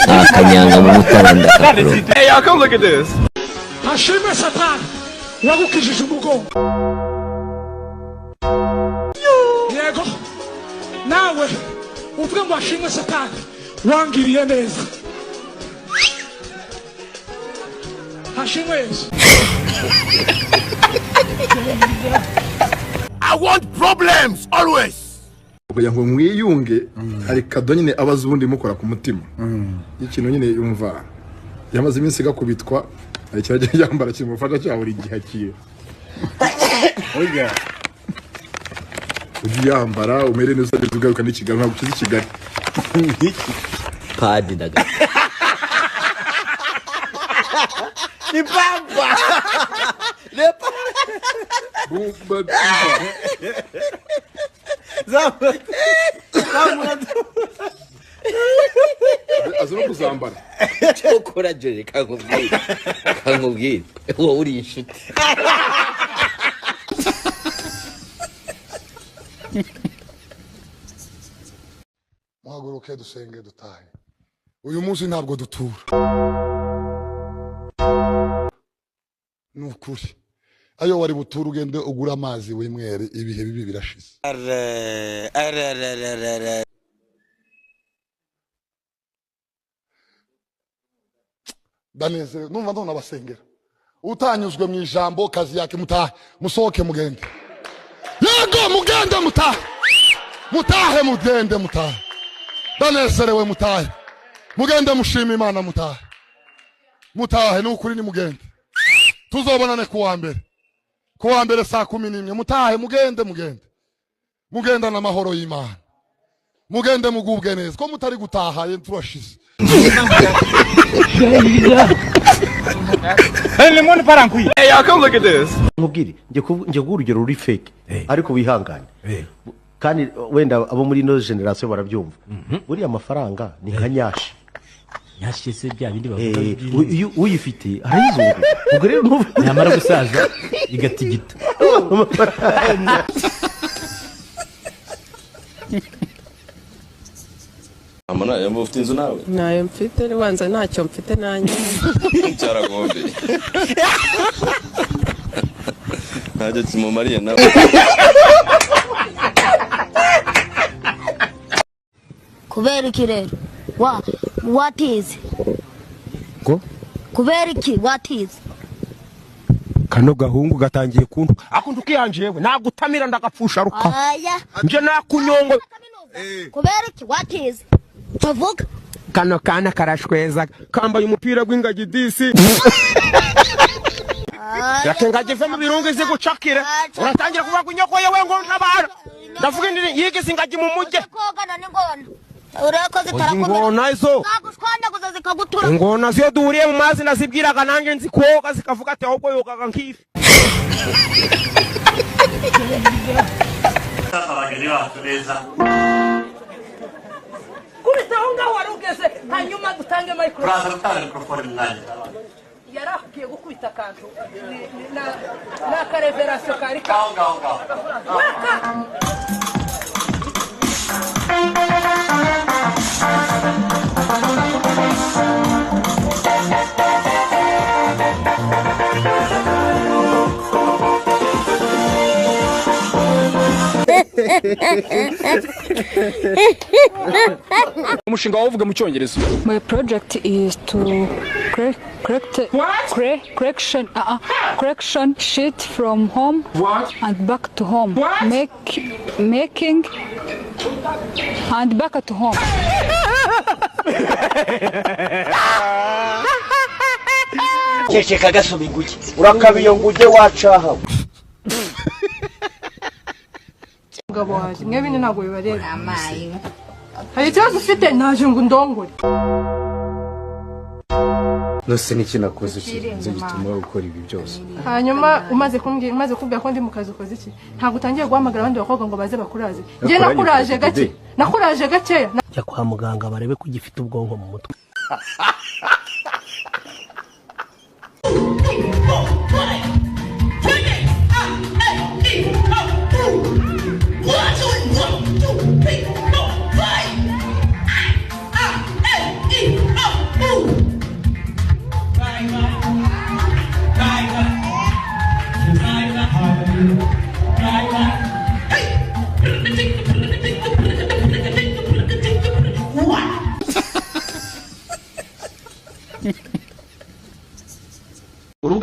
akanyanga mu mutaranda. Hey, y'all, come look at this. Hashime Satani wagukijije umugongo. Yego nawe uvuga ngo hashime Satani wangiriye neza. Hashime Yesu. I want problems always. Kugira ngo mwiyunge hari kado nyine abaza ubundi mukora ku mutima. Ikintu nyine yumva yamaze iminsi gakubitwa ari cyaje yambara kimufasha cya buri gihe kiye. Oya. Uji yambara umere neza tugaruka n'ikigali ntabwo kizi Kigali. Padi daga. Ni pampa. Bumba. Azoro kuzambara. Cyokora je kankubwira. Wowe uri inshuti. Muhaguruke dusenge dutahe. Uyu munsi ntabwo dutura. Nukuri. Ayo wari butura ugende ugura amazi wimwere ibihe bibi birashize. Daneze numva ndona basengera. Utanyuzwe mu ijambo kazi yake mutahe musohoke mugende. Yego mugende mutahe. Mutahe mugende mutahe. Danezerewe mutahe. Mugende mushima Imana mutahe. Mutahe nukuri ni mugende. Tuzobonane kuwa mbere. Kuwa mbere saa 11 mutahe mugende mugenda na mahoro y'Imana mugende mugubwe neza ko mutari gutaha ye turashize. Hey, y'all, come look at this. Nkubwire nje urugero ruri fake ariko wihangane kandi wenda abo muri no generation barabyumva. Buri amafaranga ni nka nyashi yashyize bya bindi bavuga uyifite arayizungu ubwo rero nyamara gusaza igatigita. Amana yambo ufite inzu nawe? Nayo mfite wanza ntacyo mfite nanjye. Cyaragombe. Ntajya kimumariye nawe. Kubera iki rero? What is? Ko? Kubera iki? What is? Kano gahungu gatangiye kuntu akuntu kiyanjewe nagutamira ndagapfusha ruka. Aya. Nje nakunyongo. Kubera iki? What is? Tuvuga. Kano kana karashweza kambaye umupira gw'ingagi disi. Yakengaje mu birungu izi gucakira. Uratangira kuba kunyoko yewe ngo ntabara. Ndavuga ndi yigeze ingagi mu mujye. Kogana n'ingona. Ureko zitarakomera. Ingona izo. Nagushwanda kuza zikagutura. Ingona ziyo duhuriye mu mazi nazibwiraga nanjye nzi koga zikavuga ati ahubwo yogaga nkifi. Kubitahonga warugeze hanyuma dutange microphone. Uraza gutanga microphone mwanya. Yarakiye gukubita kantu na kareverasyo kari Gaho. Umushinga wavuga mu Cyongereza. My project is to correction shit from home and back to home. Making and back to home. Keke gasoma inguge urakabiyo nguje wacaha. Ngabo waje mwe ntabwo bibareba. Amayi. Hari ikibazo ufite naje ngo ndongore. Nose niki nakoze nze gituma ukora ibi byose. Hanyuma umaze kubwira ko ndi mu kazi ukoze iki? Ntabwo utangiye guhamagara abandi bakobwa ngo baze bakuraze. Nje nakuraje gake. Jya kwa muganga barebe ko gifite ubwonko mu mutwe.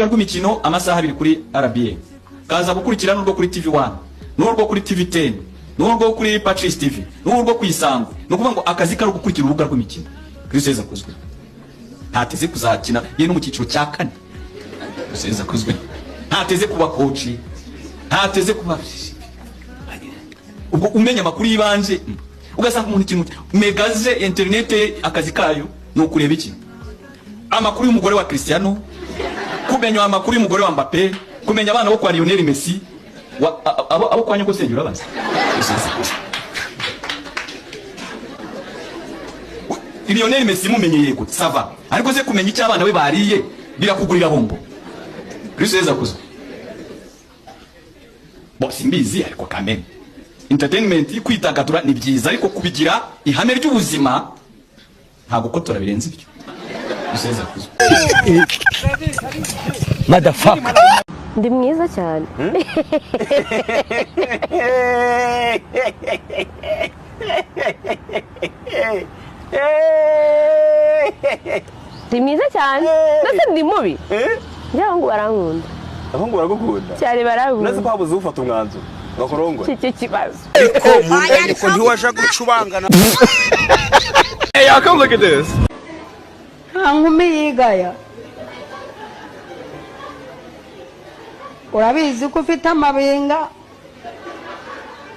urubuga rw'imikino amasaha 2 kuri RBA, kaza gukurikirana urwo kuri TV1 n'urwo kuri TV10 n'urwo kuri Patrice TV n'urwo kwisango. No kuvuga ngo akazi kari gukurikira urubuga rw'imikino. Kristo Yesu akuzwe. Ntateze kuzakina ye no mu cyiciro cya 4. Kristo Yesu akuzwe. Ntateze kuba coach, ntateze kuba ubwo umenya makuru yibanje, ugasanga umuntu ikintu megaze internet akazi kayo no kureba iki amakuru y'umugore wa Cristiano, kumenya amakuru y'umugore wa Mbappe, kumenya abana bo kwa Lionel Messi, abo kwa nyoko senjura basi. Lionel Messi mumenye yego sava, ariko se kumenya icyo abana we bariye birakugurira bombo. Kristo Yesu akuzo. Bo simbizi ariko kameme entertainment kwitagadura ni byiza, ariko kubigira ihame ry'ubuzima ntago ko turabirenze ibyo. Useza kuzo. Motherfucker. Ndi mwiza cyane. Ndi mwiza cyane. Nase ndi mubi. Njyango barankunda. Abahungu baragukunda. Cyane barankunda. Nase pabuze ufata umwanzo. Gakorongo. Cike kibazo. Ko mundani ko ntiwaje gucubangana. Hey, y'all come look at this. Nkumi yigaya. Urabizi ko ufite amabinga.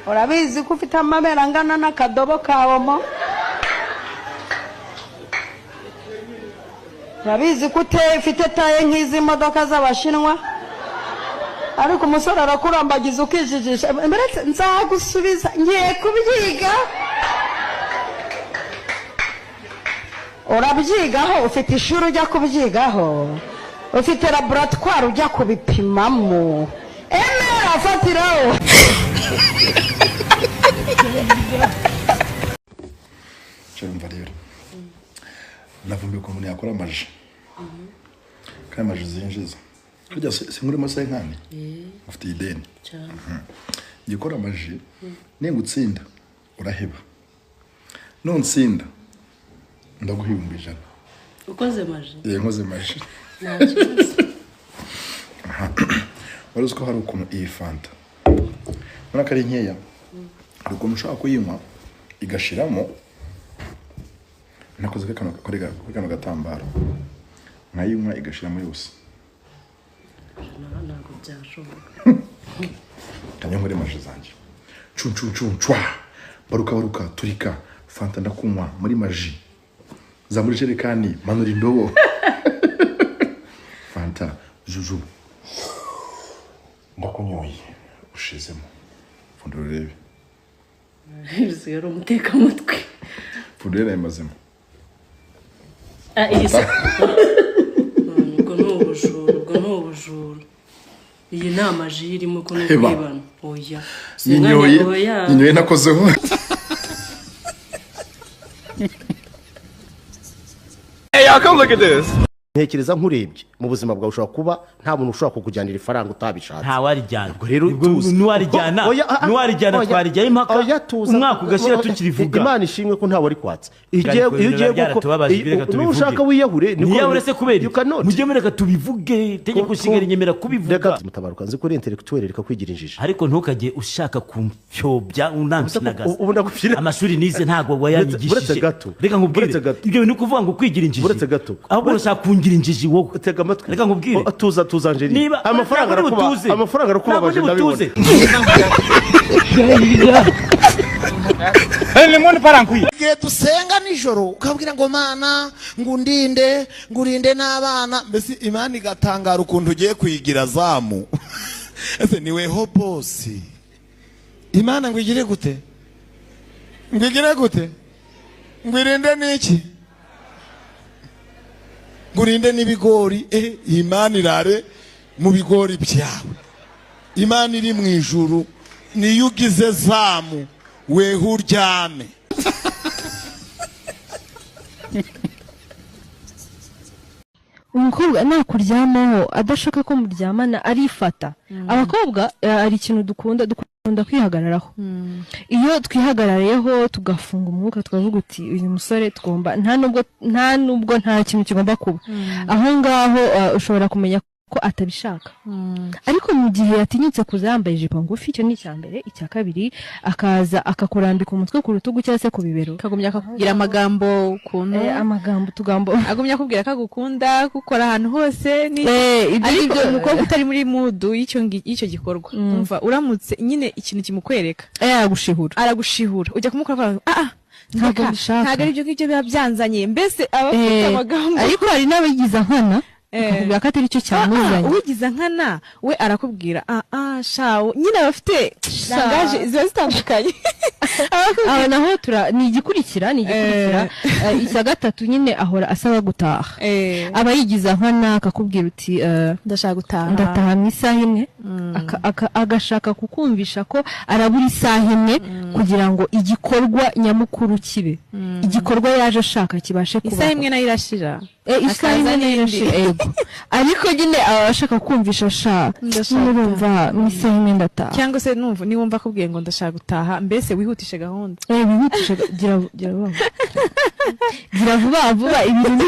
Urabizi ko ufite amabera angana n'akadobo kawomo. Urabizi ko ufite taye nk'izi modoka z'abashinwa. Ariko umusore arakurambagiza ukijijisha. Mbere nzagusubiza ngiye kubyiga. Urabyigaho, ufite ishuri ujya kubyigaho, ufite laboratoire ujya kubipimamo. Emera afatiraho. Cyumva rero navumbuye ko umuntu yakora amaji kandi amaji zinjiza kujya singurimo senkani ufite ideni cyane gikora amaji ningutsinda uraheba nutsinda ndaguhimba ijana ukoze maji nkoze maji wari ko hari ukuntu iyi fanta muri akari nkeya hari ukuntu ushaka kuyinywa igashiramo nakoze kano gatambaro nkayinywa igashiramo yose ntabwo byashoboka kanyo muri maji zanjye chwa baruka turika fanta ndakunywa muri maji za muri jerekani manura indobo fanta juju ndakunyoye ushizemo fundura urebe zero umuteka mutwe fundura imazemo isa ubwo n'ubujuru iyi nama je irimo ko n'ubibana oya ninyoye nakozeho Hey, y'all come look at this. Ntekereza nkurebye mu buzima bwawe ushobora kuba nta muntu ushobora kukujyanira ifaranga utabishatse. Nta warijyana. Ubwo rero nuwarijyana twarijya impaka umwaka ugashira tukirivuga. Imana ishimwe ko nta wari kwatsa. Iyo ugiye nushaka wiyahure niko se kubera. Mujye mureka tubivuge tegeko shingiro nyemera kubivuga. Mutabaruka nzi ko intellectuel reka kwigira injiji. Ariko ntukaje ushaka kumfyobya unansinagaza. Amashuri nize ntago wayanyigishije. Reka nkubwire. Ibyo ni kuvuga ngo kwigira injiji. Buretse gato. Ahubwo urashaka kungira injiji wowe. Tega amatwi. Reka nkubwire. Tuza Angeli. Amafaranga arakubabaje ndabibona. Lemon parankwi. Gihe dusenga nijoro ukabwira ngo Mana ngurinde n'abana mbese Imana igatangara ukuntu ugiye kuyigira zamu. Ese niweho boss. Imana ngwigire gute? Ngwirinde n'iki? Ngurinde n'ibigori Imana irare mu bigori byawe. Imana iri mu ijuru niyo ugize zamu weho uryame. Umukobwa nakuryamaho adashaka ko muryamana arifata. Abakobwa ari ikintu dukunda kwihagararaho. Iyo twihagarariyeho tugafunga umwuka twavuga uti uyu musore tugomba nta nubwo nta kintu kigomba kuba. Aho ngaho ushobora kumenya ko atabishaka ariko mu gihe yatinyutse kuza yambaye ijipo ngufi icyo ni icyambere icya kabiri akaza akakurambika umutwe ku rutugu cyangwa se ku bibero kagumya akakubwira amagambo ukuntu amagambo tugambo agumya akubwira ko agukunda gukora ahantu hose ni ariko umukobwa utari muri mudu y'icyo gikorwa umva uramutse nyine ikintu kimukwereka aragushihura ujya kumukora ntabwo ari ibyo ngibyo biba byanzanye mbese abafite amagambo ariko hari n'abagize nkana akakubwira ko atari cyo cyamuzanye uwigiza nkana we arakubwira shawo nyine abafite langaje ziba zitandukanye aba naho ni igikurikira icya gatatu nyine ahora asaba gutaha aba yigiza nkana akakubwira uti ndataha mu isaha imwe agashaka kukumvisha ko arabura isaha imwe kugira ngo igikorwa nyamukuru kibe igikorwa yaje ashaka kibashe kubaho isaha imwe nayo irashira isaha imwe nayo irashira ariko nyine aba ashaka kumvisha urumva mu isaha imwe ndataha cyangwa se niwumva akubwiye ngo ndashaka gutaha mbese wihutishe gahunda wihutishe gira vuba vuba ibintu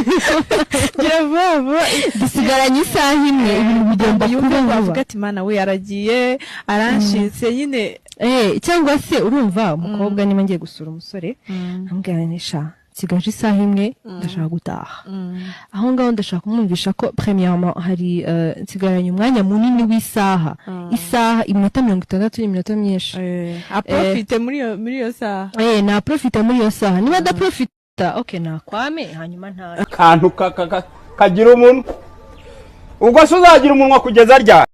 gira vuba vuba dusigaranye isaha imwe ibintu bigomba kuba avuga ati mana we aragiye aranshitse nyine cyangwa se urumva umukobwa niba ngiye gusura umusore ambwiranisha sigaje isaha imwe ndashaka gutaha aho ngaho ndashaka kumwumvisha ko premièrement hari nsigaranye umwanya munini w'isaha isaha iminota 60 n'iminota myinshi aprofite muri iyo saha na profite muri iyo saha niba da profita okay nakwame hanyuma nta akantu kagira umuntu ubwo se uzagira umunwa kugeza ryari